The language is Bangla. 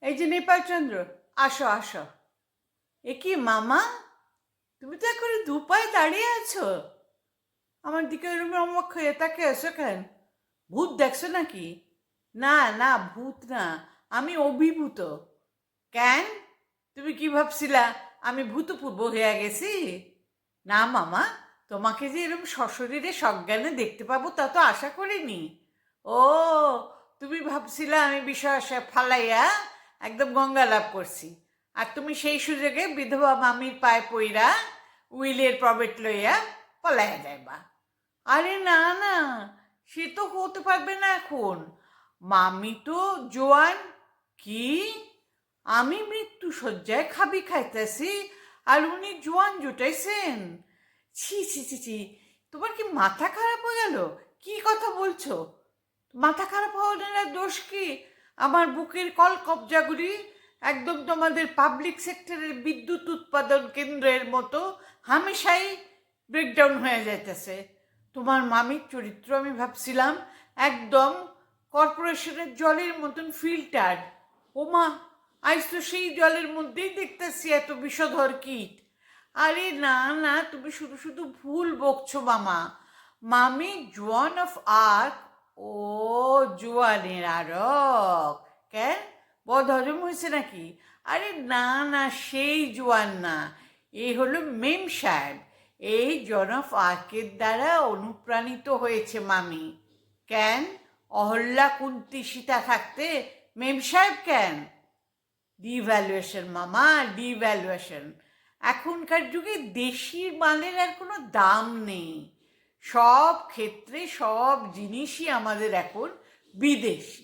এই যে নেপালচন্দ্র, আসো আসো। এ কি মামা, তুমি তো এখন দুপায়ে দাঁড়িয়ে আছো, আমার দিকে ওরকম অমক হয়ে তাকে আছো কেন? ভূত দেখছো নাকি? না না, ভূত না, আমি অভিভূত। কেন? তুমি কি ভাবছিলা আমি ভূতপূর্ব হয়ে গেছি? না মামা, তোমাকে যে এরকম সশরীরে সজ্ঞানে দেখতে পাবো তা তো আশা করিনি। ও, তুমি ভাবছিলা আমি বিষয় আশা ফালাইয়া একদম গঙ্গা লাভ করছি, আর তুমি সেই সুযোগে বিধবা মামির পায়ে পইরা উইলের প্রবেট লইয়া পলাইয়া যাইবা। আরে না না, সে তো হতে পারবে না এখন। মামি তো জোয়ান। কি? আমি মৃত্যু শয্যায় খাবি খাইতেছি আর উনি জোয়ান জুটাইছেন? ছি ছি ছি ছি, তোমার কি মাথা খারাপ হয়ে গেল? কি কথা বলছো? মাথা খারাপ হওয়ার দোষ কি? আমার বুকের কল কবজাগুলি একদম তোমাদের পাবলিক সেক্টরের বিদ্যুৎ উৎপাদন কেন্দ্রের মতো হামেশাই ব্রেকডাউন হয়ে যাইতেছে। তোমার মামির চরিত্র আমি ভাবছিলাম একদম কর্পোরেশনের জলের মতন ফিল্টার্ড। ওমা, আজ তো সেই জলের মধ্যেই দেখতেছি এত বিষধর কীট। আরে না না, তুমি শুধু শুধু ভুল বকছো মামা। মামি জোয়ান অফ আর্ক। ও, জোয়ানের আরক। কেন, বদ হজম হয়েছে নাকি? আরে না না, সেই জোয়ান না, এই হলো মেম সাহেব। এই জন অফ আর্কের দ্বারা অনুপ্রাণিত হয়েছে মামি। কেন, অহল্যা কুন্তি সীতা থাকতে মেম সাহেব কেন? ডিভ্যালুয়েশন মামা, ডিভ্যালুয়েশন। এখনকার যুগে দেশি মালের আর কোনো দাম নেই। সব ক্ষেত্রে সব জিনিসই আমাদের এখন বিদেশি।